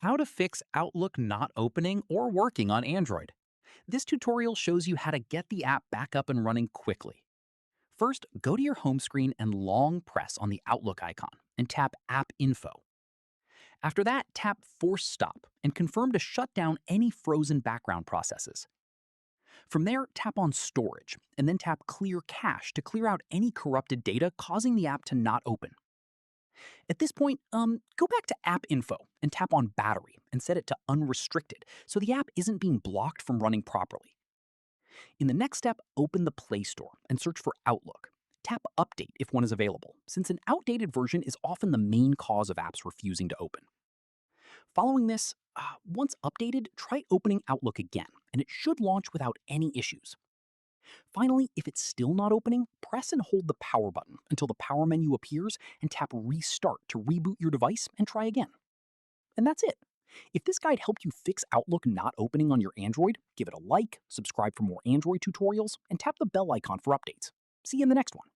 How to fix Outlook not opening or working on Android. This tutorial shows you how to get the app back up and running quickly. First, go to your home screen and long press on the Outlook icon and tap App Info. After that, tap Force Stop and confirm to shut down any frozen background processes. From there, tap on Storage and then tap Clear Cache to clear out any corrupted data causing the app to not open. At this point, go back to App Info and tap on Battery and set it to Unrestricted so the app isn't being blocked from running properly. In the next step, open the Play Store and search for Outlook. Tap Update if one is available, since an outdated version is often the main cause of apps refusing to open. Following this, once updated, try opening Outlook again, and it should launch without any issues. Finally, if it's still not opening, press and hold the power button until the power menu appears and tap Restart to reboot your device and try again. And that's it. If this guide helped you fix Outlook not opening on your Android, give it a like, subscribe for more Android tutorials, and tap the bell icon for updates. See you in the next one.